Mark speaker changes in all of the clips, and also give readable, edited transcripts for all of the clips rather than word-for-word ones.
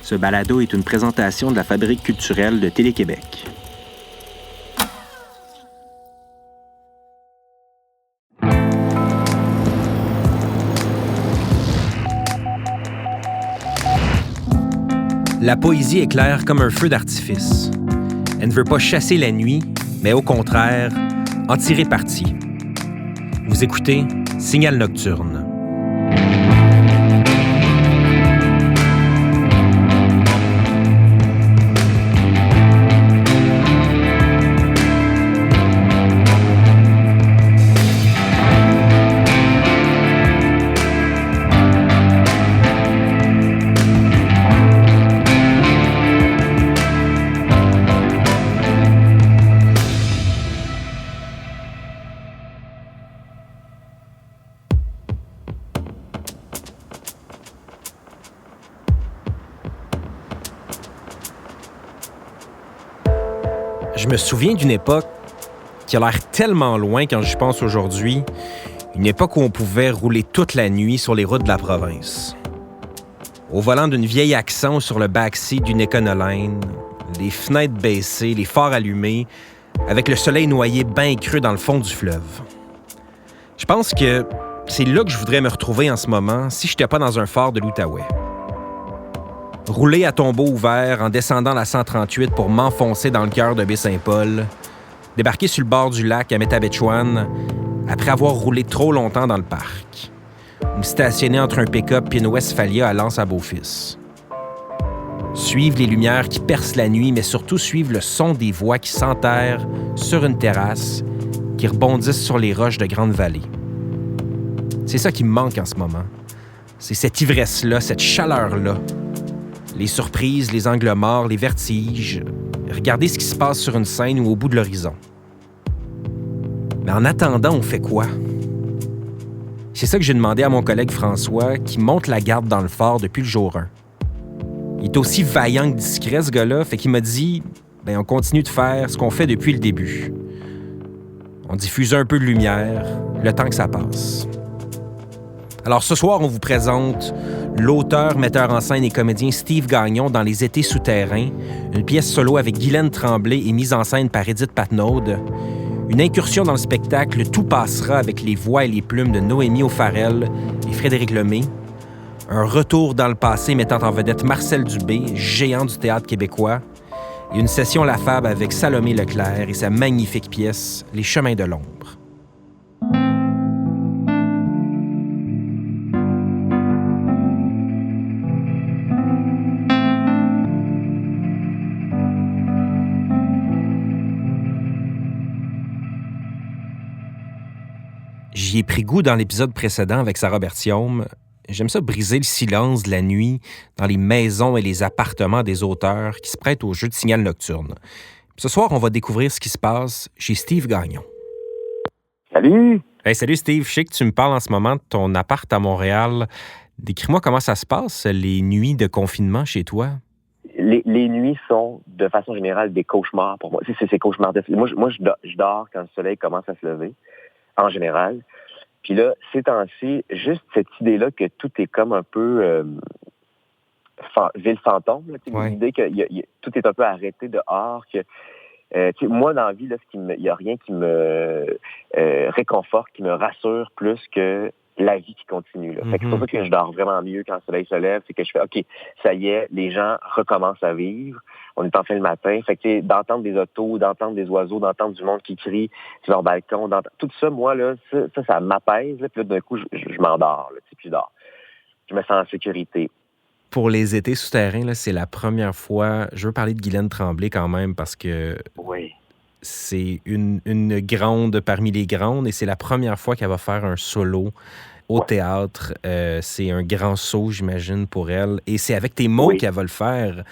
Speaker 1: Ce balado est une présentation de la Fabrique culturelle de Télé-Québec. La poésie est claire comme un feu d'artifice. Elle ne veut pas chasser la nuit, mais au contraire, en tirer parti. Vous écoutez Signal nocturne. Je me souviens d'une époque qui a l'air tellement loin quand j'y pense aujourd'hui, une époque où on pouvait rouler toute la nuit sur les routes de la province. Au volant d'une vieille Accent ou sur le backseat d'une Econoline, les fenêtres baissées, les phares allumés, avec le soleil noyé bien creux dans le fond du fleuve. Je pense que c'est là que je voudrais me retrouver en ce moment si je n'étais pas dans un phare de l'Outaouais. Rouler à tombeau ouvert en descendant la 138 pour m'enfoncer dans le cœur de Baie-Saint-Paul, débarquer sur le bord du lac à Métabetchouan après avoir roulé trop longtemps dans le parc, me stationner entre un pick-up et une Westphalia à Lens-à-Beaufils. Suivre les lumières qui percent la nuit, mais surtout suivre le son des voix qui s'enterrent sur une terrasse, qui rebondissent sur les roches de Grande-Vallée. C'est ça qui me manque en ce moment. C'est cette ivresse-là, cette chaleur-là. Les surprises, les angles morts, les vertiges. Regardez ce qui se passe sur une scène ou au bout de l'horizon. Mais en attendant, on fait quoi? C'est ça que j'ai demandé à mon collègue François, qui monte la garde dans le phare depuis le jour 1. Il est aussi vaillant que discret, ce gars-là, fait qu'il m'a dit « on continue de faire ce qu'on fait depuis le début. On diffuse un peu de lumière, le temps que ça passe. » Alors ce soir, on vous présente l'auteur, metteur en scène et comédien Steve Gagnon dans Les Étés souterrains, une pièce solo avec Guylaine Tremblay et mise en scène par Édith Patnaud. Une incursion dans le spectacle Tout passera avec les voix et les plumes de Noémie O'Farrell et Frédéric Lemay. Un retour dans le passé mettant en vedette Marcel Dubé, géant du théâtre québécois. Et une session La Fab avec Salomé Leclerc et sa magnifique pièce Les chemins de l'ombre. J'y ai pris goût dans l'épisode précédent avec Sarah Berthiaume. J'aime ça briser le silence de la nuit dans les maisons et les appartements des auteurs qui se prêtent au jeu de Signal nocturne. Ce soir, on va découvrir ce qui se passe chez Steve Gagnon.
Speaker 2: Salut!
Speaker 1: Hey, salut Steve, je sais que tu me parles en ce moment de ton appart à Montréal. Décris-moi comment ça se passe, les nuits de confinement chez toi.
Speaker 2: Les nuits sont, de façon générale, des cauchemars pour moi. C'est cauchemardesque. Moi, je dors quand le soleil commence à se lever, en général. Puis là, ces temps-ci, juste cette idée-là que tout est comme un peu ville fantôme, là,
Speaker 1: Ouais.
Speaker 2: l'idée que tout est un peu arrêté dehors, que moi, dans la vie, il n'y a rien qui me réconforte, qui me rassure plus que la vie qui continue. Là. Fait que c'est pour ça que je dors vraiment mieux quand le soleil se lève, c'est que je fais OK, ça y est, les gens recommencent à vivre. On est en fin de matin. Fait que d'entendre des autos, d'entendre des oiseaux, d'entendre du monde qui crie sur leur balcon, tout ça, moi, là, ça m'apaise. Là, puis là, d'un coup, je m'endors, là, puis je dors. Je me sens en sécurité.
Speaker 1: Pour les Étés souterrains, là, c'est la première fois... Je veux parler de Guylaine Tremblay quand même parce que
Speaker 2: Oui.
Speaker 1: c'est une grande parmi les grandes et c'est la première fois qu'elle va faire un solo au théâtre. C'est un grand saut, j'imagine, pour elle. Et c'est avec tes mots qu'elle va le faire.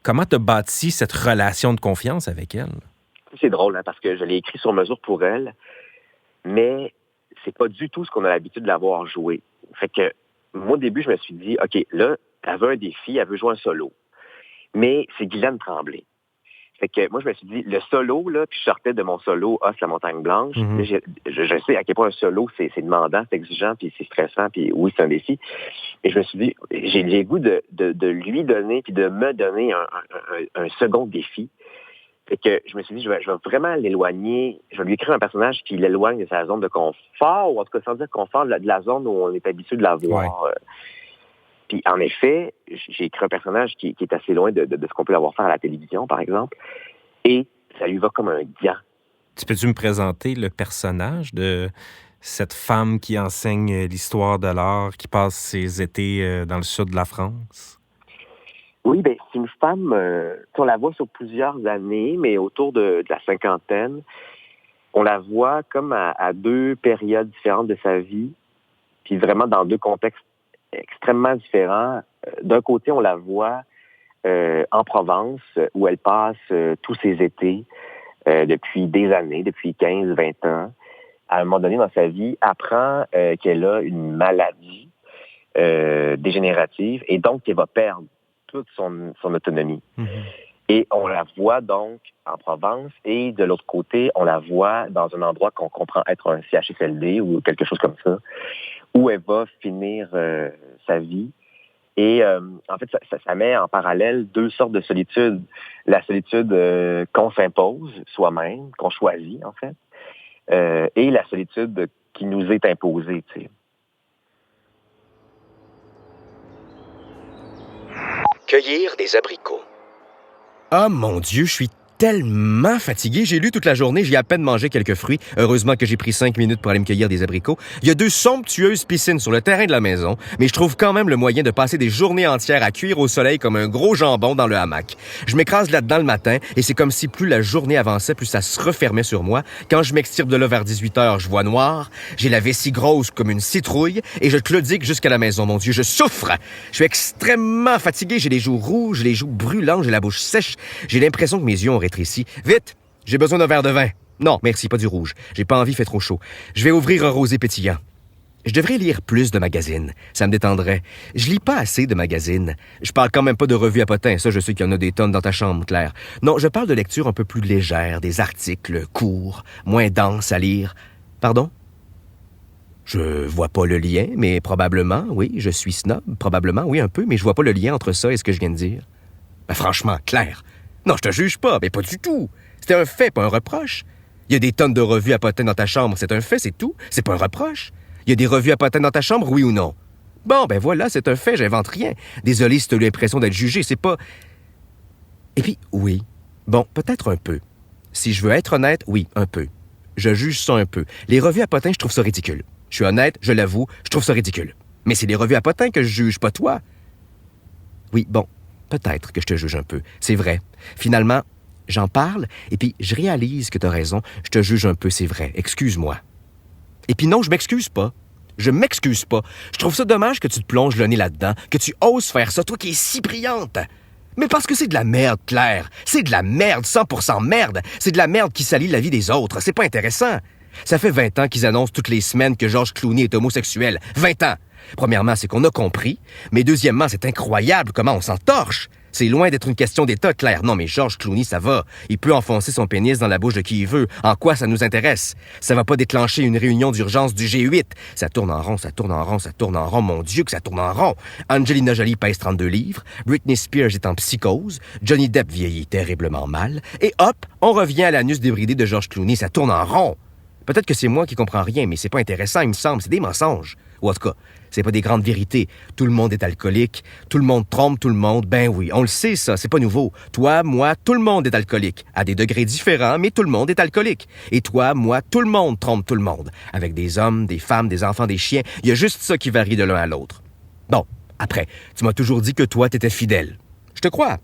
Speaker 1: Comment tu as bâti cette relation de confiance avec elle?
Speaker 2: C'est drôle, hein, parce que je l'ai écrit sur mesure pour elle, mais c'est pas du tout ce qu'on a l'habitude de l'avoir joué. Fait que moi, au début, je me suis dit, OK, là, elle veut un défi, elle veut jouer un solo. Mais c'est Guylaine Tremblay. Fait que moi, je me suis dit, le solo, là, puis je sortais de mon solo Os, la montagne blanche. Là, je sais à quel point un solo, c'est demandant, c'est exigeant, puis c'est stressant, puis oui, c'est un défi. Et je me suis dit, j'ai le goût de lui donner, puis de me donner un second défi. Fait que je me suis dit, je vais vraiment l'éloigner. Je vais lui écrire un personnage qui l'éloigne de sa zone de confort, ou en tout cas sans dire confort, de la zone où on est habitué de la voir. Ouais. Puis en effet, j'ai écrit un personnage qui est assez loin de ce qu'on peut avoir faire à la télévision, par exemple. Et ça lui va comme un gant.
Speaker 1: Peux-tu me présenter le personnage de cette femme qui enseigne l'histoire de l'art, qui passe ses étés dans le sud de la France?
Speaker 2: Oui, bien, c'est une femme, on la voit sur plusieurs années, mais autour de la cinquantaine. On la voit comme à deux périodes différentes de sa vie, puis vraiment dans deux contextes extrêmement différents. D'un côté, on la voit en Provence, où elle passe tous ses étés depuis des années, depuis 15-20 ans. À un moment donné dans sa vie, apprend qu'elle a une maladie dégénérative et donc qu'elle va perdre toute son autonomie. Et on la voit donc en Provence et de l'autre côté, on la voit dans un endroit qu'on comprend être un CHSLD ou quelque chose comme ça, où elle va finir sa vie. Et en fait, ça met en parallèle deux sortes de solitude. La solitude qu'on s'impose soi-même, qu'on choisit en fait, et la solitude qui nous est imposée, tu sais.
Speaker 3: Cueillir des abricots. Ah mon Dieu, je suis tellement fatigué. J'ai lu toute la journée, j'ai à peine mangé quelques fruits. Heureusement que j'ai pris 5 minutes pour aller me cueillir des abricots. Il y a 2 somptueuses piscines sur le terrain de la maison, mais je trouve quand même le moyen de passer des journées entières à cuire au soleil comme un gros jambon dans le hamac. Je m'écrase là-dedans le matin et c'est comme si plus la journée avançait, plus ça se refermait sur moi. Quand je m'extirpe de là vers 18h, je vois noir. J'ai la vessie grosse comme une citrouille et je claudique jusqu'à la maison. Mon Dieu, je souffre. Je suis extrêmement fatigué. J'ai les joues rouges, j'ai les joues brûlantes, j'ai la bouche sèche. J'ai l'impression que mes yeux ont rétréci. Vite, j'ai besoin d'un verre de vin. Non, merci, pas du rouge. J'ai pas envie, il fait trop chaud. Je vais ouvrir un rosé pétillant. Je devrais lire plus de magazines. Ça me détendrait. Je lis pas assez de magazines. Je parle quand même pas de revues à potins. Ça, je sais qu'il y en a des tonnes dans ta chambre, Claire. Non, je parle de lecture un peu plus légère, des articles courts, moins denses à lire. Pardon? Je vois pas le lien, mais probablement, oui, je suis snob. Probablement, oui, un peu, mais je vois pas le lien entre ça et ce que je viens de dire. Ben, franchement, Claire. Non, je te juge pas, mais pas du tout. C'était un fait, pas un reproche. Il y a des tonnes de revues à potins dans ta chambre, c'est un fait, c'est tout. C'est pas un reproche. Il y a des revues à potins dans ta chambre, oui ou non? Bon, ben voilà, c'est un fait, j'invente rien. Désolé si t'as eu l'impression d'être jugé, c'est pas... Et puis, oui. Bon, peut-être un peu. Si je veux être honnête, oui, un peu. Je juge ça un peu. Les revues à potins, je trouve ça ridicule. Je suis honnête, je l'avoue, je trouve ça ridicule. Mais c'est les revues à potins que je juge, pas toi. Oui, bon. Peut-être que je te juge un peu. C'est vrai. Finalement, j'en parle, et puis je réalise que t'as raison. Je te juge un peu, c'est vrai. Excuse-moi. Et puis non, je m'excuse pas. Je m'excuse pas. Je trouve ça dommage que tu te plonges le nez là-dedans, que tu oses faire ça, toi qui es si brillante. Mais parce que c'est de la merde, Claire. C'est de la merde, 100% merde. C'est de la merde qui salit la vie des autres. C'est pas intéressant. Ça fait 20 ans qu'ils annoncent toutes les semaines que George Clooney est homosexuel. 20 ans. Premièrement, c'est qu'on a compris. Mais deuxièmement, c'est incroyable comment on s'en torche. C'est loin d'être une question d'État, Claire. Non, mais George Clooney, ça va. Il peut enfoncer son pénis dans la bouche de qui il veut. En quoi ça nous intéresse? Ça va pas déclencher une réunion d'urgence du G8. Ça tourne en rond, ça tourne en rond, ça tourne en rond. Mon Dieu, que ça tourne en rond. Angelina Jolie pèse 32 livres. Britney Spears est en psychose. Johnny Depp vieillit terriblement mal. Et hop, on revient à l'anus débridé de George Clooney. Ça tourne en rond. Peut-être que c'est moi qui comprends rien, mais c'est pas intéressant, il me semble. C'est des mensonges. Ou en tout cas, c'est pas des grandes vérités. Tout le monde est alcoolique. Tout le monde trompe tout le monde. Ben oui, on le sait, ça. C'est pas nouveau. Toi, moi, tout le monde est alcoolique. À des degrés différents, mais tout le monde est alcoolique. Et toi, moi, tout le monde trompe tout le monde. Avec des hommes, des femmes, des enfants, des chiens. Il y a juste ça qui varie de l'un à l'autre. Bon, après, tu m'as toujours dit que toi, t'étais fidèle. Je te crois.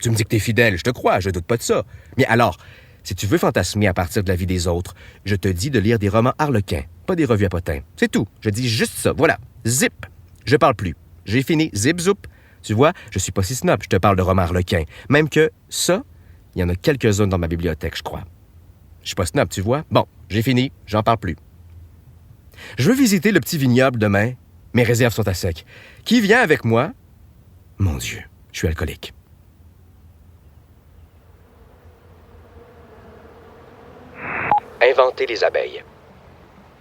Speaker 3: Tu me dis que t'es fidèle. Je te crois. Je doute pas de ça. Mais alors... Si tu veux fantasmer à partir de la vie des autres, je te dis de lire des romans harlequins, pas des revues à potins. C'est tout. Je dis juste ça. Voilà. Zip. Je parle plus. J'ai fini. Zip, zoup. Tu vois, je suis pas si snob. Je te parle de romans harlequins. Même que ça, il y en a quelques-uns dans ma bibliothèque, je crois. Je suis pas snob, tu vois. Bon, j'ai fini. J'en parle plus. Je veux visiter le petit vignoble demain. Mes réserves sont à sec. Qui vient avec moi? Mon Dieu, je suis alcoolique. Inventer les abeilles.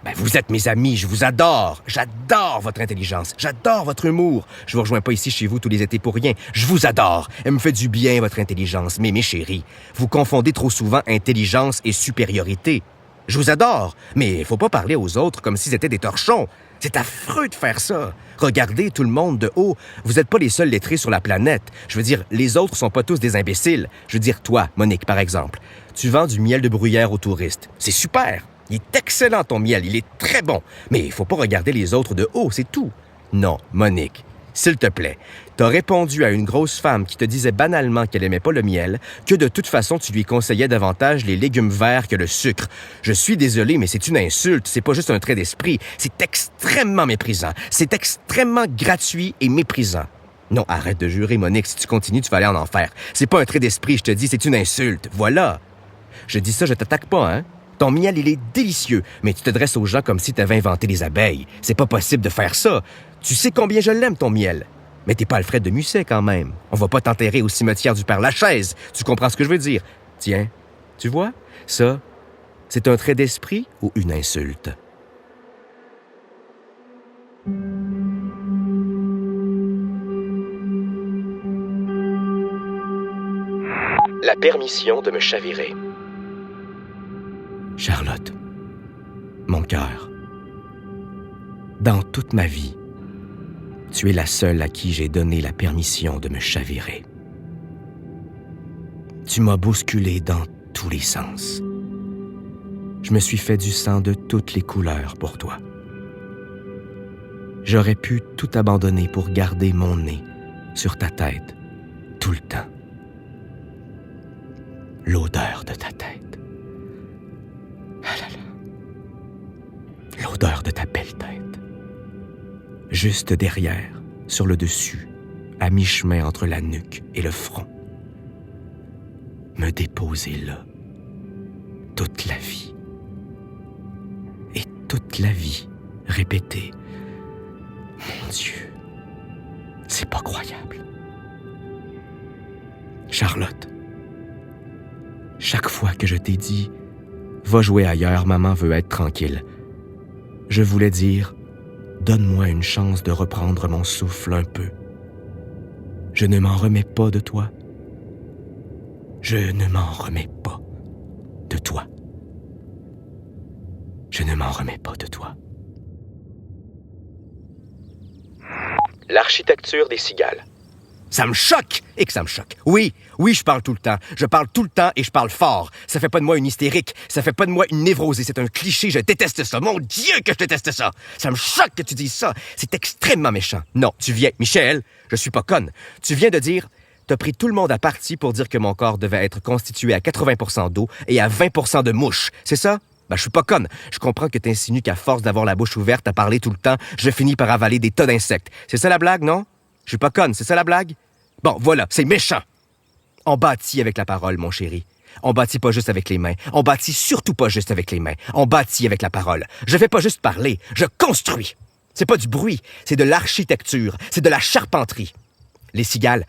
Speaker 3: Ben, vous êtes mes amis, je vous adore. J'adore votre intelligence, j'adore votre humour. Je vous rejoins pas ici chez vous tous les étés pour rien. Je vous adore. Elle me fait du bien, votre intelligence. Mais mes chéris, vous confondez trop souvent intelligence et supériorité. Je vous adore, mais faut pas parler aux autres comme s'ils étaient des torchons. C'est affreux de faire ça. Regardez tout le monde de haut. Vous n'êtes pas les seuls lettrés sur la planète. Je veux dire, les autres sont pas tous des imbéciles. Je veux dire, toi, Monique, par exemple. Tu vends du miel de bruyère aux touristes. C'est super. Il est excellent, ton miel. Il est très bon. Mais il faut pas regarder les autres de haut, c'est tout. Non, Monique, s'il te plaît, t'as répondu à une grosse femme qui te disait banalement qu'elle aimait pas le miel, que de toute façon, tu lui conseillais davantage les légumes verts que le sucre. Je suis désolé, mais c'est une insulte. C'est pas juste un trait d'esprit. C'est extrêmement méprisant. C'est extrêmement gratuit et méprisant. Non, arrête de jurer, Monique. Si tu continues, tu vas aller en enfer. C'est pas un trait d'esprit, je te dis, c'est une insulte. Voilà. Je dis ça, je t'attaque pas, hein? Ton miel, il est délicieux, mais tu te dresses aux gens comme si tu avais inventé les abeilles. C'est pas possible de faire ça. Tu sais combien je l'aime, ton miel. Mais t'es pas Alfred de Musset, quand même. On va pas t'enterrer au cimetière du Père-Lachaise. Tu comprends ce que je veux dire? Tiens, tu vois, ça, c'est un trait d'esprit ou une insulte? La permission de me chavirer. Charlotte, mon cœur, dans toute ma vie, tu es la seule à qui j'ai donné la permission de me chavirer. Tu m'as bousculé dans tous les sens. Je me suis fait du sang de toutes les couleurs pour toi. J'aurais pu tout abandonner pour garder mon nez sur ta tête tout le temps. L'odeur de ta tête. Ah là là. L'odeur de ta belle tête. Juste derrière, sur le dessus, à mi-chemin entre la nuque et le front. Me déposer là, toute la vie. Et toute la vie, répéter. Mon Dieu, c'est pas croyable. Charlotte, chaque fois que je t'ai dit « Va jouer ailleurs, maman veut être tranquille », je voulais dire « Donne-moi une chance de reprendre mon souffle un peu. Je ne m'en remets pas de toi. Je ne m'en remets pas de toi. Je ne m'en remets pas de toi. » L'architecture des cigales. Ça me choque et que ça me choque. Oui, je parle tout le temps. Je parle tout le temps et je parle fort. Ça fait pas de moi une hystérique. Ça fait pas de moi une névrosée. C'est un cliché. Je déteste ça. Mon Dieu que je déteste ça. Ça me choque que tu dises ça. C'est extrêmement méchant. Non, tu viens... Michel, je suis pas conne. Tu viens de dire... T'as pris tout le monde à partie pour dire que mon corps devait être constitué à 80% d'eau et à 20% de mouches. C'est ça? Ben, je suis pas conne. Je comprends que t'insinues qu'à force d'avoir la bouche ouverte à parler tout le temps, je finis par avaler des tas d'insectes. C'est ça la blague, non? Je suis pas conne, c'est ça la blague? Bon, voilà, c'est méchant. On bâtit avec la parole, mon chéri. On bâtit pas juste avec les mains. On bâtit surtout pas juste avec les mains. On bâtit avec la parole. Je fais pas juste parler, je construis. C'est pas du bruit, c'est de l'architecture, c'est de la charpenterie. Les cigales,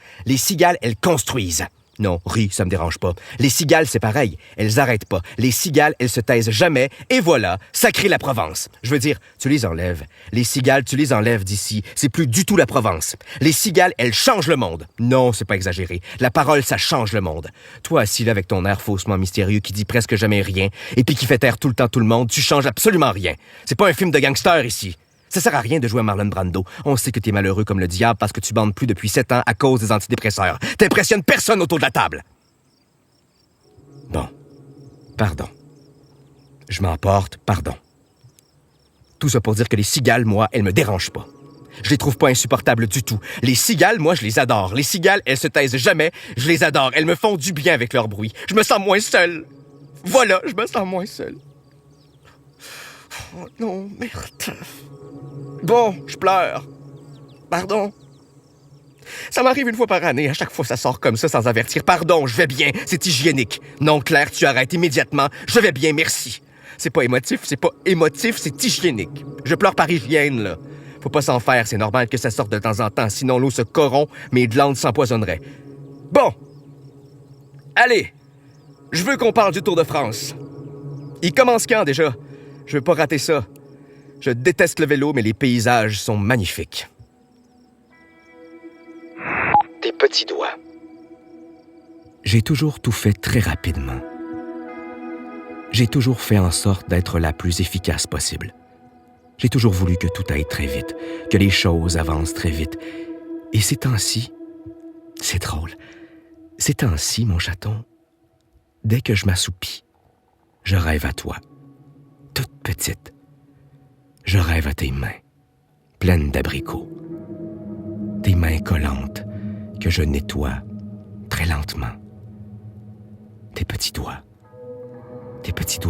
Speaker 3: elles construisent. Non, ris, ça me dérange pas. Les cigales, c'est pareil. Elles arrêtent pas. Les cigales, elles se taisent jamais. Et voilà, ça crée la Provence. Je veux dire, tu les enlèves. Les cigales, tu les enlèves d'ici. C'est plus du tout la Provence. Les cigales, elles changent le monde. Non, c'est pas exagéré. La parole, ça change le monde. Toi, assis là avec ton air faussement mystérieux qui dit presque jamais rien et puis qui fait taire tout le temps tout le monde, tu changes absolument rien. C'est pas un film de gangster ici. Ça sert à rien de jouer à Marlon Brando. On sait que t'es malheureux comme le diable parce que tu bandes plus depuis 7 ans à cause des antidépresseurs. T'impressionnes personne autour de la table. Bon. Pardon. Je m'emporte, pardon. Tout ça pour dire que les cigales, moi, elles me dérangent pas. Je les trouve pas insupportables du tout. Les cigales, moi, je les adore. Les cigales, elles se taisent jamais. Je les adore. Elles me font du bien avec leur bruit. Je me sens moins seul. Voilà, je me sens moins seul. Oh non, merde. Bon, je pleure. Pardon. Ça m'arrive une fois par année. À chaque fois, ça sort comme ça sans avertir. Pardon, je vais bien. C'est hygiénique. Non, Claire, tu arrêtes immédiatement. Je vais bien, merci. C'est pas émotif, c'est hygiénique. Je pleure par hygiène, là. Faut pas s'en faire, c'est normal que ça sorte de temps en temps. Sinon, l'eau se corrompt, mes glandes s'empoisonneraient. Bon. Allez. Je veux qu'on parle du Tour de France. Il commence quand, déjà? Je veux pas rater ça. Je déteste le vélo, mais les paysages sont magnifiques. Tes petits doigts. J'ai toujours tout fait très rapidement. J'ai toujours fait en sorte d'être la plus efficace possible. J'ai toujours voulu que tout aille très vite, que les choses avancent très vite. Et ces temps-ci, c'est drôle, ces temps-ci, mon chaton, dès que je m'assoupis, je rêve à toi, toute petite. Je rêve à tes mains, pleines d'abricots. Tes mains collantes que je nettoie très lentement. Tes petits doigts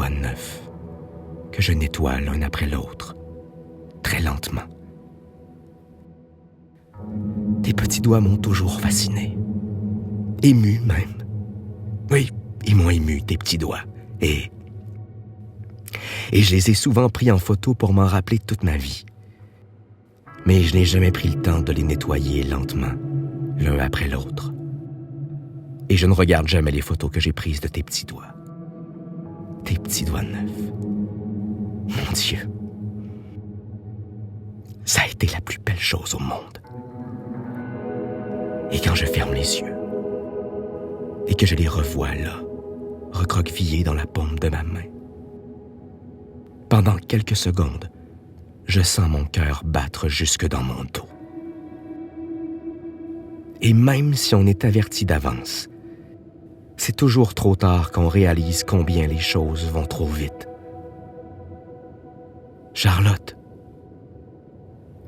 Speaker 3: neufs que je nettoie l'un après l'autre, très lentement. Tes petits doigts m'ont toujours fasciné, ému même. Oui, ils m'ont ému, tes petits doigts, et je les ai souvent pris en photo pour m'en rappeler toute ma vie. Mais je n'ai jamais pris le temps de les nettoyer lentement, l'un après l'autre. Et je ne regarde jamais les photos que j'ai prises de tes petits doigts. Tes petits doigts neufs. Mon Dieu. Ça a été la plus belle chose au monde. Et quand je ferme les yeux, et que je les revois là, recroquevillés dans la paume de ma main, pendant quelques secondes, je sens mon cœur battre jusque dans mon dos. Et même si on est averti d'avance, c'est toujours trop tard qu'on réalise combien les choses vont trop vite. Charlotte,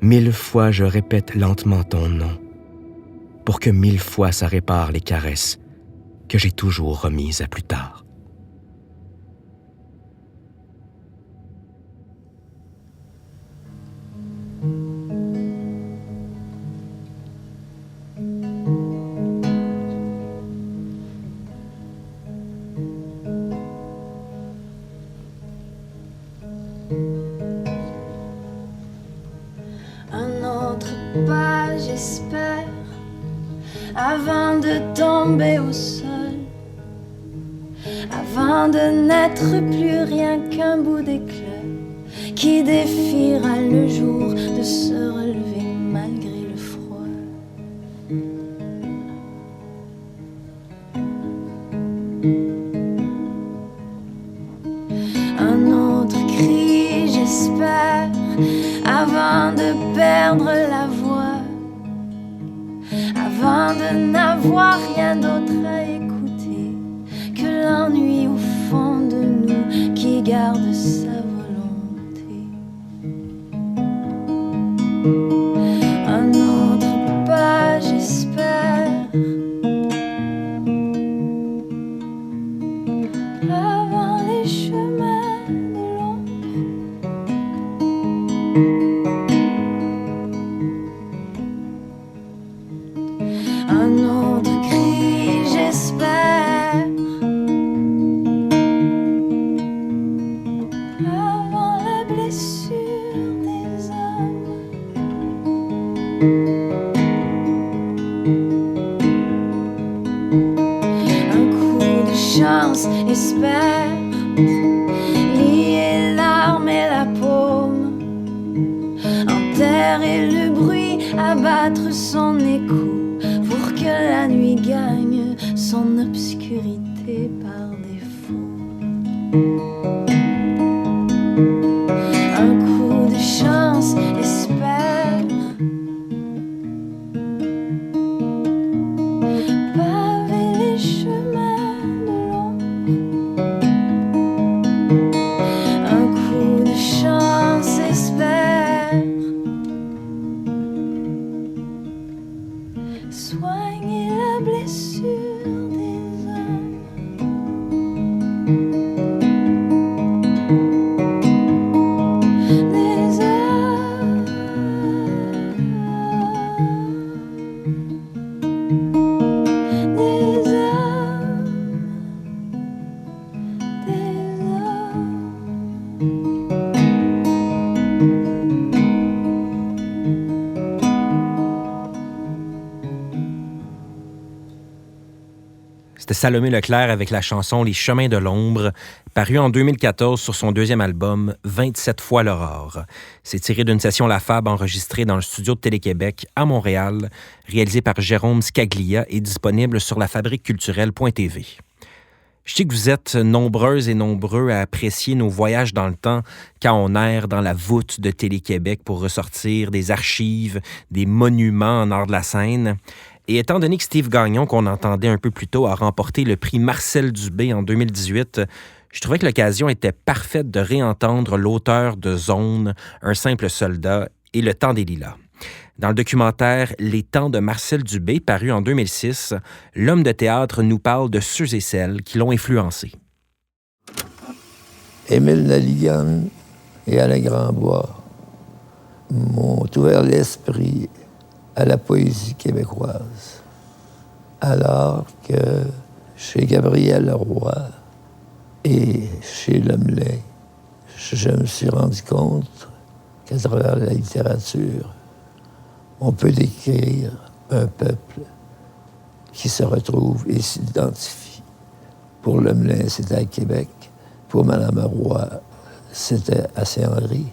Speaker 3: 1000 fois je répète lentement ton nom, pour que 1000 fois ça répare les caresses que j'ai toujours remises à plus tard.
Speaker 4: Pas, j'espère, avant de tomber au sol, avant de n'être plus rien qu'un bout d'éclat qui défiera le jour de se relever malgré le froid. Un autre cri, j'espère, avant de perdre la voix, avant de n'avoir rien d'autre à écouter que l'ennui au fond de nous qui garde sa volonté. Un autre pas, j'espère, avant les chemins de l'ombre. Un autre cri, j'espère, avant la blessure des hommes. Un coup de chance, espère, lier l'arme et la paume, enterrer le bruit, abattre son écho, pour que la nuit gagne son obscurité par défaut. Un coup de chance, espère, paver les chemins de l'ombre. Un coup de chance, espère, soigner la blessure des hommes.
Speaker 1: C'était Salomé Leclerc avec la chanson « Les chemins de l'ombre », paru en 2014 sur son deuxième album « 27 fois l'aurore ». C'est tiré d'une session La Fab enregistrée dans le studio de Télé-Québec à Montréal, réalisée par Jérôme Scaglia et disponible sur lafabriqueculturelle.tv. Je sais que vous êtes nombreuses et nombreux à apprécier nos voyages dans le temps quand on erre dans la voûte de Télé-Québec pour ressortir des archives, des monuments en art de la scène. Et étant donné que Steve Gagnon, qu'on entendait un peu plus tôt, a remporté le prix Marcel Dubé en 2018, je trouvais que l'occasion était parfaite de réentendre l'auteur de Zone, Un simple soldat et Le temps des lilas. Dans le documentaire Les temps de Marcel Dubé, paru en 2006, l'homme de théâtre nous parle de ceux et celles qui l'ont influencé.
Speaker 5: Émile Nalligan et Alain Grandbois m'ont ouvert l'esprit à la poésie québécoise, alors que chez Gabriel Leroy et chez Lemelin, je me suis rendu compte qu'à travers la littérature, on peut décrire un peuple qui se retrouve et s'identifie. Pour Lemelin, c'était à Québec. Pour Mme Roy, c'était à Saint-Henri.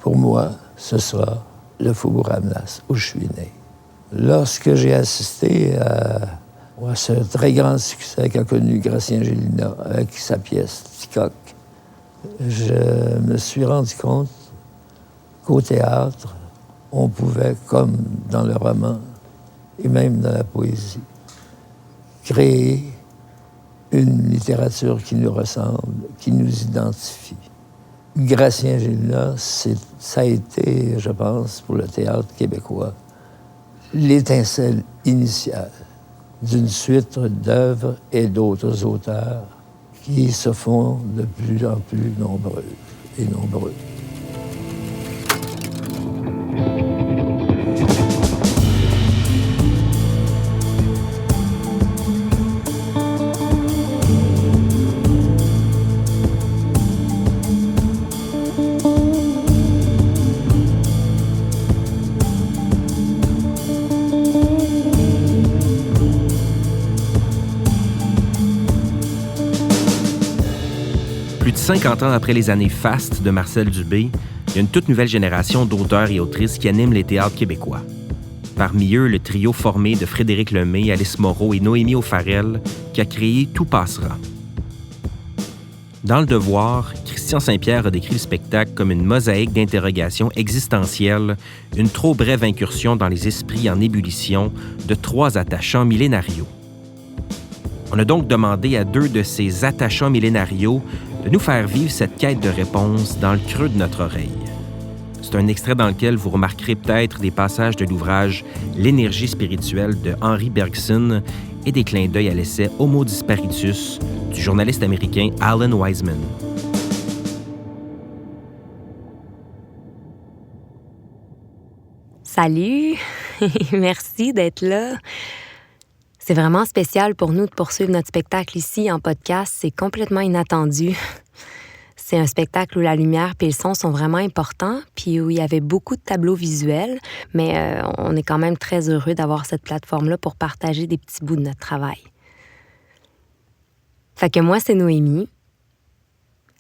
Speaker 5: Pour moi, ce sera le Faubourg Amilas, où je suis né. Lorsque j'ai assisté à ce très grand succès qu'a connu Gratien Gélina avec sa pièce Ticoc, je me suis rendu compte qu'au théâtre, on pouvait, comme dans le roman et même dans la poésie, créer une littérature qui nous ressemble, qui nous identifie. Gratien Gélina, ça a été, je pense, pour le théâtre québécois, l'étincelle initiale d'une suite d'œuvres et d'autres auteurs qui se font de plus en plus nombreux et nombreux.
Speaker 1: Plus de 50 ans après les années fastes de Marcel Dubé, il y a une toute nouvelle génération d'auteurs et autrices qui animent les théâtres québécois. Parmi eux, le trio formé de Frédéric Lemay, Alice Moreau et Noémie O'Farrell, qui a créé Tout passera. Dans Le Devoir, Christian Saint-Pierre a décrit le spectacle comme une mosaïque d'interrogations existentielles, une trop brève incursion dans les esprits en ébullition de trois attachants millénarios. On a donc demandé à deux de ces attachants millénarios de nous faire vivre cette quête de réponse dans le creux de notre oreille. C'est un extrait dans lequel vous remarquerez peut-être des passages de l'ouvrage L'énergie spirituelle de Henry Bergson et des clins d'œil à l'essai Homo Disparitus du journaliste américain Alan Wiseman.
Speaker 6: Salut! Merci d'être là. C'est vraiment spécial pour nous de poursuivre notre spectacle ici en podcast. C'est complètement inattendu. C'est un spectacle où la lumière et le son sont vraiment importants, puis où il y avait beaucoup de tableaux visuels, mais on est quand même très heureux d'avoir cette plateforme-là pour partager des petits bouts de notre travail. Fait que moi, c'est Noémie.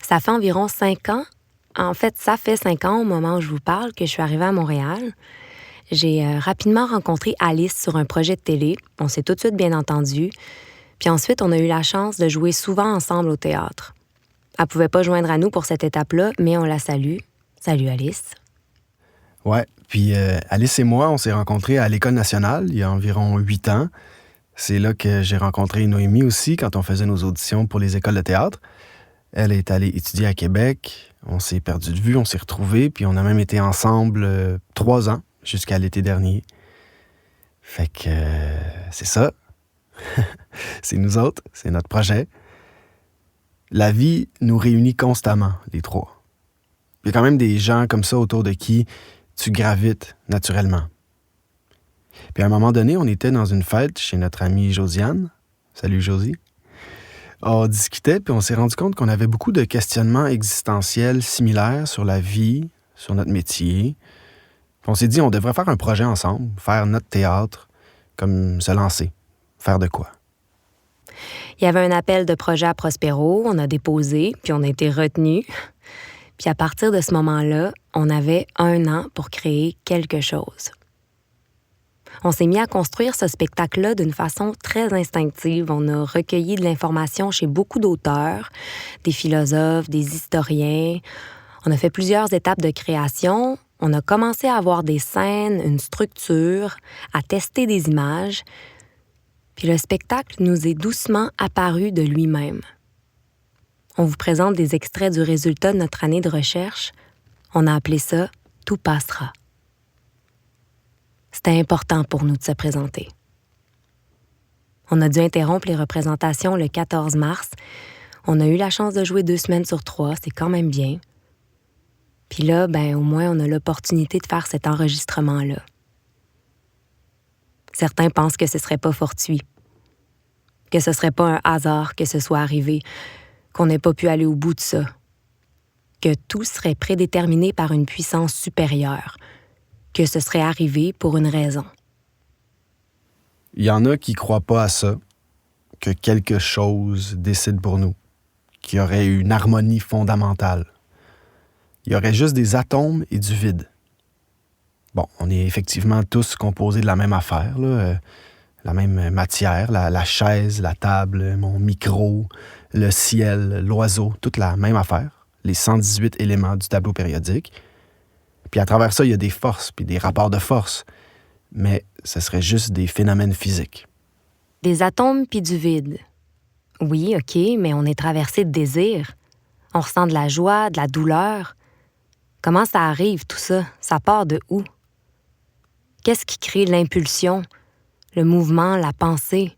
Speaker 6: Ça fait environ 5 ans. En fait, ça fait 5 ans au moment où je vous parle que je suis arrivée à Montréal. J'ai rapidement rencontré Alice sur un projet de télé. On s'est tout de suite bien entendus. Puis ensuite, on a eu la chance de jouer souvent ensemble au théâtre. Elle ne pouvait pas joindre à nous pour cette étape-là, mais on la salue. Salut Alice.
Speaker 7: Ouais, puis Alice et moi, on s'est rencontrés à l'École nationale il y a environ 8 ans. C'est là que j'ai rencontré Noémie aussi quand on faisait nos auditions pour les écoles de théâtre. Elle est allée étudier à Québec. On s'est perdu de vue, on s'est retrouvés, puis on a même été ensemble 3 ans. Jusqu'à l'été dernier. Fait que c'est ça. C'est nous autres, c'est notre projet. La vie nous réunit constamment, les trois. Il y a quand même des gens comme ça autour de qui tu gravites naturellement. Puis à un moment donné, on était dans une fête chez notre amie Josiane. Salut Josie. On discutait, puis on s'est rendu compte qu'on avait beaucoup de questionnements existentiels similaires sur la vie, sur notre métier. On s'est dit, on devrait faire un projet ensemble, faire notre théâtre, comme se lancer, faire de quoi.
Speaker 6: Il y avait un appel de projet à Prospero, on a déposé, puis on a été retenus. Puis à partir de ce moment-là, on avait 1 an pour créer quelque chose. On s'est mis à construire ce spectacle-là d'une façon très instinctive. On a recueilli de l'information chez beaucoup d'auteurs, des philosophes, des historiens. On a fait plusieurs étapes de création. On a commencé à avoir des scènes, une structure, à tester des images. Puis le spectacle nous est doucement apparu de lui-même. On vous présente des extraits du résultat de notre année de recherche. On a appelé ça « Tout passera ». C'était important pour nous de se présenter. On a dû interrompre les représentations le 14 mars. On a eu la chance de jouer 2 semaines sur 3, c'est quand même bien. Puis là, au moins, on a l'opportunité de faire cet enregistrement-là. Certains pensent que ce serait pas fortuit, que ce serait pas un hasard que ce soit arrivé, qu'on n'ait pas pu aller au bout de ça, que tout serait prédéterminé par une puissance supérieure, que ce serait arrivé pour une raison.
Speaker 7: Il y en a qui croient pas à ça, que quelque chose décide pour nous, qu'il y aurait une harmonie fondamentale. Il y aurait juste des atomes et du vide. Bon, on est effectivement tous composés de la même affaire, là, la même matière, la chaise, la table, mon micro, le ciel, l'oiseau, toute la même affaire, les 118 éléments du tableau périodique. Puis à travers ça, il y a des forces, puis des rapports de force. Mais ce serait juste des phénomènes physiques.
Speaker 6: Des atomes puis du vide. Oui, OK, mais on est traversé de désirs. On ressent de la joie, de la douleur. Comment ça arrive, tout ça? Ça part de où? Qu'est-ce qui crée l'impulsion, le mouvement, la pensée?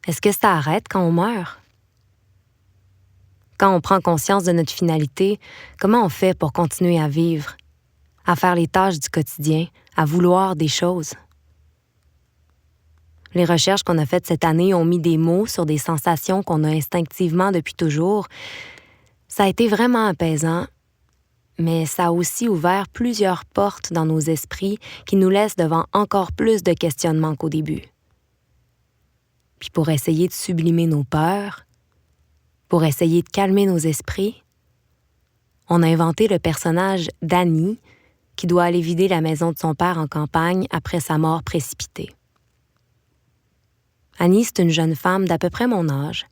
Speaker 6: Est-ce que ça arrête quand on meurt? Quand on prend conscience de notre finalité, comment on fait pour continuer à vivre, à faire les tâches du quotidien, à vouloir des choses? Les recherches qu'on a faites cette année ont mis des mots sur des sensations qu'on a instinctivement depuis toujours. Ça a été vraiment apaisant, mais ça a aussi ouvert plusieurs portes dans nos esprits qui nous laissent devant encore plus de questionnements qu'au début. Puis pour essayer de sublimer nos peurs, pour essayer de calmer nos esprits, on a inventé le personnage d'Annie qui doit aller vider la maison de son père en campagne après sa mort précipitée. Annie, c'est une jeune femme d'à peu près mon âge.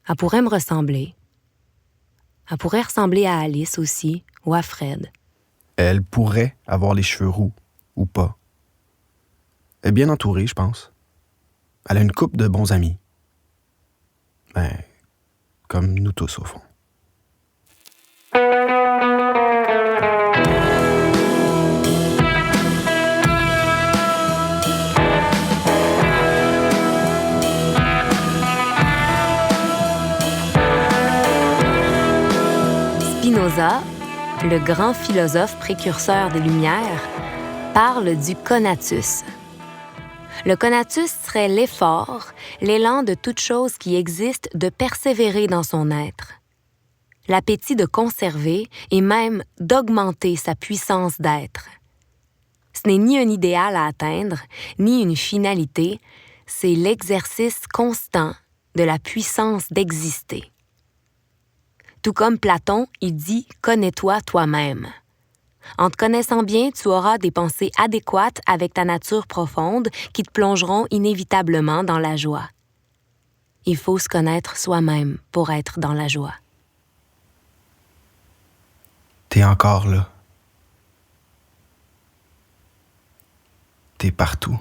Speaker 6: Elle pourrait me ressembler. Elle pourrait ressembler à Alice aussi, ou à Fred.
Speaker 7: Elle pourrait avoir les cheveux roux, ou pas. Elle est bien entourée, je pense. Elle a une couple de bons amis. Comme nous tous, au fond.
Speaker 6: Spinoza, le grand philosophe précurseur des Lumières, parle du conatus. Le conatus serait l'effort, l'élan de toute chose qui existe de persévérer dans son être, l'appétit de conserver et même d'augmenter sa puissance d'être. Ce n'est ni un idéal à atteindre, ni une finalité, c'est l'exercice constant de la puissance d'exister. Tout comme Platon, il dit « connais-toi toi-même ». En te connaissant bien, tu auras des pensées adéquates avec ta nature profonde qui te plongeront inévitablement dans la joie. Il faut se connaître soi-même pour être dans la joie.
Speaker 7: T'es encore là. T'es partout.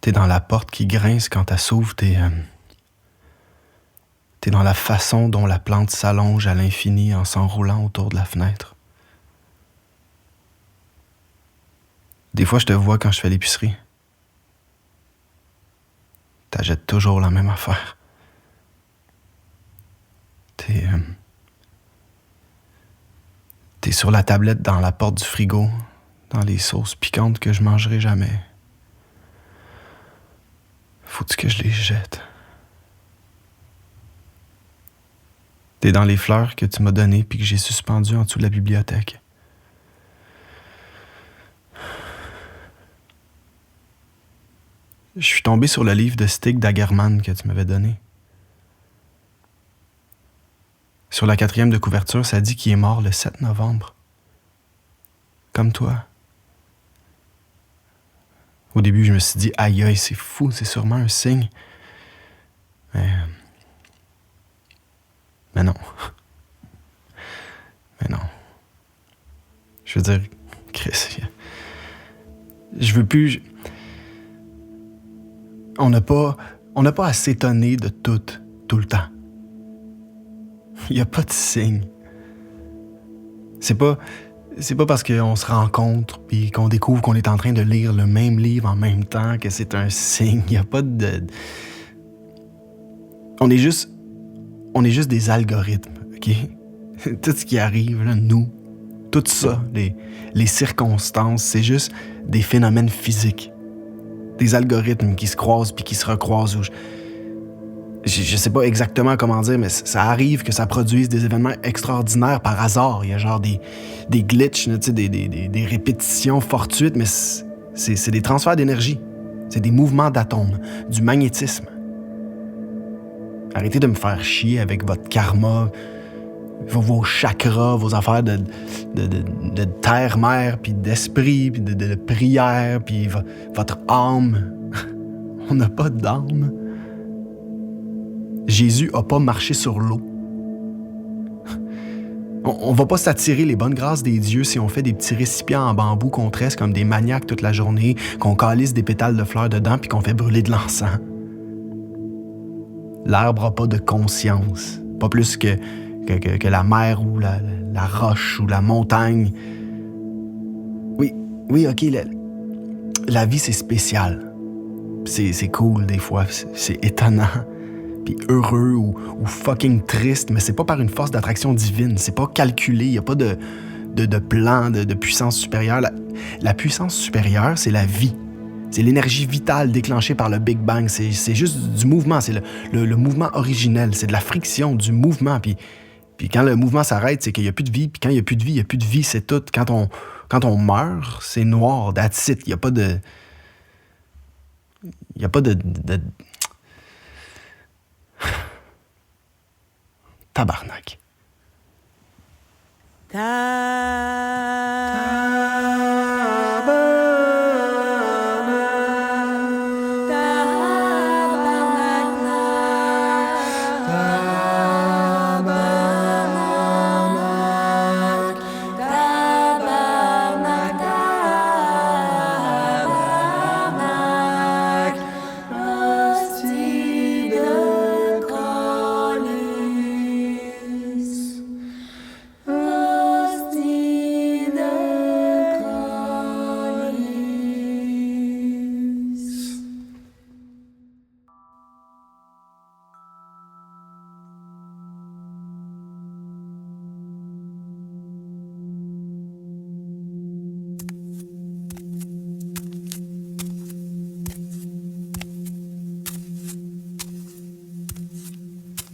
Speaker 7: T'es dans la porte qui grince quand elle s'ouvre, t'es dans la façon dont la plante s'allonge à l'infini en s'enroulant autour de la fenêtre. Des fois, je te vois quand je fais l'épicerie. T'achètes toujours la même affaire. T'es sur la tablette dans la porte du frigo, dans les sauces piquantes que je mangerai jamais. Faut-tu que je les jette? T'es dans les fleurs que tu m'as données puis que j'ai suspendues en dessous de la bibliothèque. Je suis tombé sur le livre de Stig Dagerman que tu m'avais donné. Sur la 4e de couverture, ça dit qu'il est mort le 7 novembre. Comme toi. Au début, je me suis dit, aïe aïe, c'est fou, c'est sûrement un signe. Mais non. Mais non. Je veux dire, Chris, je veux plus... On n'a pas à s'étonner de tout le temps. Il n'y a pas de signe. C'est pas parce qu'on se rencontre puis qu'on découvre qu'on est en train de lire le même livre en même temps que c'est un signe. Il n'y a pas de... On est juste des algorithmes, OK? Tout ce qui arrive, là, nous, tout ça, les circonstances, c'est juste des phénomènes physiques. Des algorithmes qui se croisent puis qui se recroisent. Je sais pas exactement comment dire, mais ça arrive que ça produise des événements extraordinaires par hasard. Il y a genre des glitches, des répétitions fortuites, mais c'est des transferts d'énergie. C'est des mouvements d'atomes, du magnétisme. Arrêtez de me faire chier avec votre karma, vos chakras, vos affaires de terre-mère, puis d'esprit, puis de prière, puis votre âme. On n'a pas d'âme. Jésus n'a pas marché sur l'eau. On va pas s'attirer les bonnes grâces des dieux si on fait des petits récipients en bambou qu'on tresse comme des maniaques toute la journée, qu'on calisse des pétales de fleurs dedans puis qu'on fait brûler de l'encens. L'arbre n'a pas de conscience, pas plus que la mer ou la roche ou la montagne. Oui, OK, la vie, c'est spécial. C'est cool des fois, c'est étonnant. Puis heureux ou fucking triste, mais c'est pas par une force d'attraction divine. C'est pas calculé, il y a pas de plan, de puissance supérieure. La puissance supérieure, c'est la vie. C'est l'énergie vitale déclenchée par le Big Bang. C'est juste du mouvement, c'est le mouvement originel. C'est de la friction, du mouvement. Puis quand le mouvement s'arrête, c'est qu'il n'y a plus de vie. Puis quand il n'y a plus de vie, il n'y a plus de vie, c'est tout. Quand on meurt, c'est noir, that's it. Il n'y a pas de... Il n'y a pas de... Tabarnak.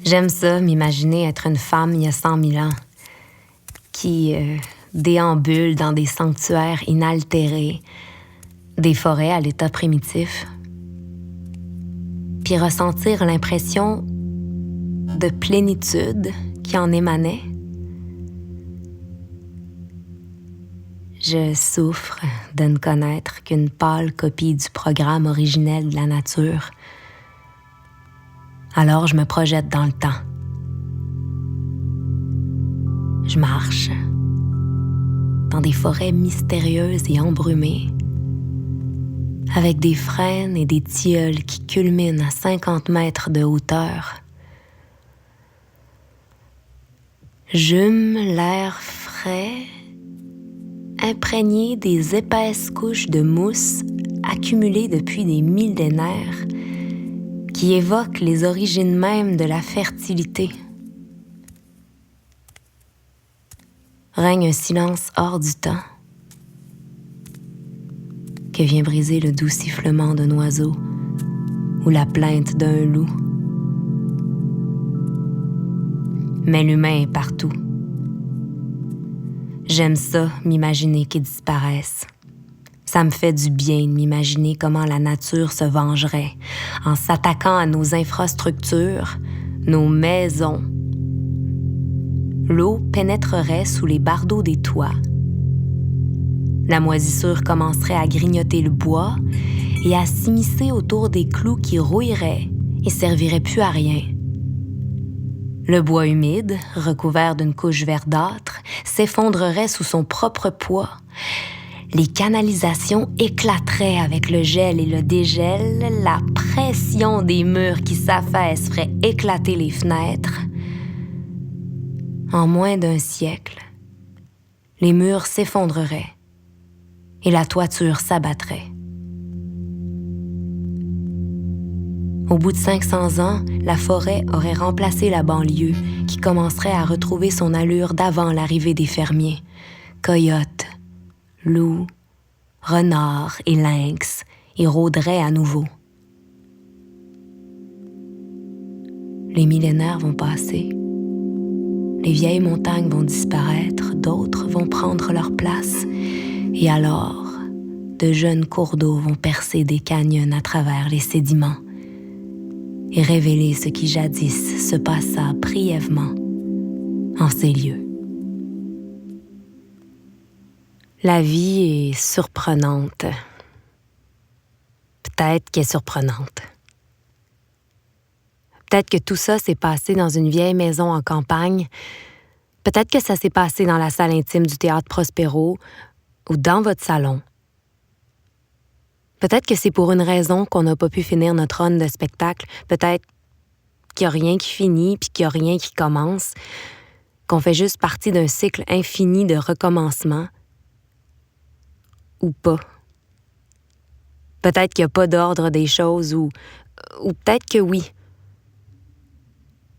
Speaker 6: J'aime ça, m'imaginer être une femme il y a 100 000 ans qui déambule dans des sanctuaires inaltérés, des forêts à l'état primitif, puis ressentir l'impression de plénitude qui en émanait. Je souffre de ne connaître qu'une pâle copie du programme originel de la nature. Alors je me projette dans le temps. Je marche dans des forêts mystérieuses et embrumées, avec des frênes et des tilleuls qui culminent à 50 mètres de hauteur. J'hume l'air frais, imprégné des épaisses couches de mousse accumulées depuis des millénaires, qui évoquent les origines mêmes de la fertilité. Règne un silence hors du temps que vient briser le doux sifflement d'un oiseau ou la plainte d'un loup. Mais l'humain est partout. J'aime ça, m'imaginer qu'ils disparaissent, Ça me fait du bien de m'imaginer comment la nature se vengerait en s'attaquant à nos infrastructures, nos maisons. L'eau pénétrerait sous les bardeaux des toits. La moisissure commencerait à grignoter le bois et à s'immiscer autour des clous qui rouilleraient et serviraient plus à rien. Le bois humide, recouvert d'une couche verdâtre, s'effondrerait sous son propre poids. Les canalisations éclateraient avec le gel et le dégel, la pression des murs qui s'affaissent ferait éclater les fenêtres. En moins d'un siècle, les murs s'effondreraient et la toiture s'abattrait. Au bout de 500 ans, la forêt aurait remplacé la banlieue qui commencerait à retrouver son allure d'avant l'arrivée des fermiers. Coyotes, loups, renards et lynx y rôderaient à nouveau. Les millénaires vont passer. Les vieilles montagnes vont disparaître, d'autres vont prendre leur place. Et alors, de jeunes cours d'eau vont percer des canyons à travers les sédiments et révéler ce qui jadis se passa brièvement en ces lieux. La vie est surprenante. Peut-être qu'elle est surprenante. Peut-être que tout ça s'est passé dans une vieille maison en campagne. Peut-être que ça s'est passé dans la salle intime du Théâtre Prospero ou dans votre salon. Peut-être que c'est pour une raison qu'on n'a pas pu finir notre run de spectacle. Peut-être qu'il n'y a rien qui finit puis qu'il n'y a rien qui commence. Qu'on fait juste partie d'un cycle infini de recommencement. Ou pas. Peut-être qu'il n'y a pas d'ordre des choses ou peut-être que oui.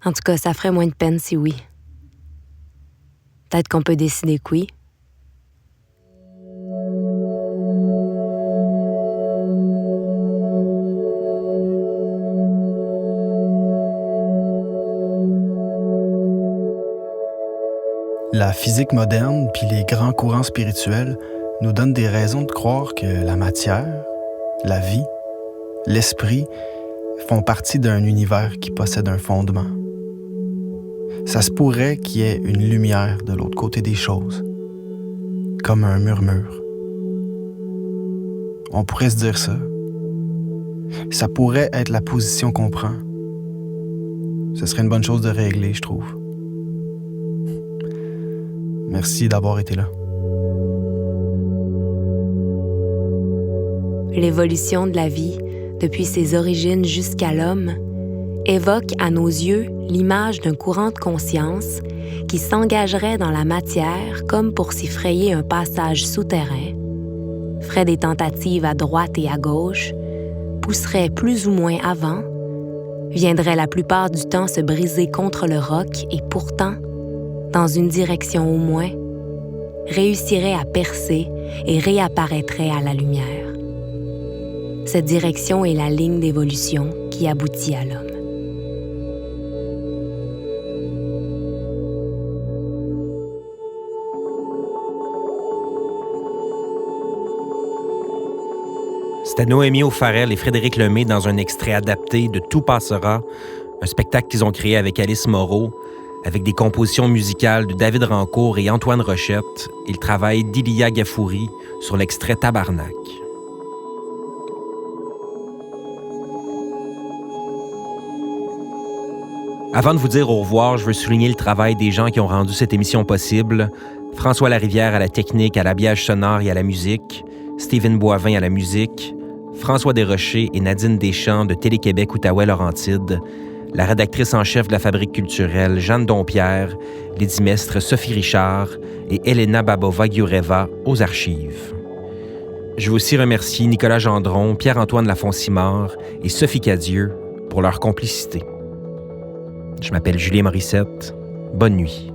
Speaker 6: En tout cas, ça ferait moins de peine si oui. Peut-être qu'on peut décider que oui.
Speaker 7: La physique moderne puis les grands courants spirituels nous donnent des raisons de croire que la matière, la vie, l'esprit font partie d'un univers qui possède un fondement. Ça se pourrait qu'il y ait une lumière de l'autre côté des choses, comme un murmure. On pourrait se dire ça. Ça pourrait être la position qu'on prend. Ce serait une bonne chose de régler, je trouve. Merci d'avoir été là.
Speaker 6: L'évolution de la vie, depuis ses origines jusqu'à l'homme, évoque à nos yeux l'image d'un courant de conscience qui s'engagerait dans la matière comme pour s'y frayer un passage souterrain, ferait des tentatives à droite et à gauche, pousserait plus ou moins avant, viendrait la plupart du temps se briser contre le roc et pourtant, dans une direction au moins, réussirait à percer et réapparaîtrait à la lumière. Cette direction est la ligne d'évolution qui aboutit à l'homme.
Speaker 1: C'était Noémie O'Farrell et Frédéric Lemay dans un extrait adapté de Tout passera, un spectacle qu'ils ont créé avec Alice Moreau, avec des compositions musicales de David Rancourt et Antoine Rochette et le travail d'Ilia Gafouri sur l'extrait Tabarnak. Avant de vous dire au revoir, je veux souligner le travail des gens qui ont rendu cette émission possible. François Larivière à la technique, à l'habillage sonore et à la musique, Steven Boivin à la musique, François Desrochers et Nadine Deschamps de Télé-Québec Outaouais-Laurentides, la rédactrice en chef de la Fabrique culturelle, Jeanne Dompierre, les dimestres Sophie Richard et Elena Babova-Giureva aux archives. Je veux aussi remercier Nicolas Gendron, Pierre-Antoine Lafonsimard et Sophie Cadieux pour leur complicité. Je m'appelle Julien Morissette. Bonne nuit.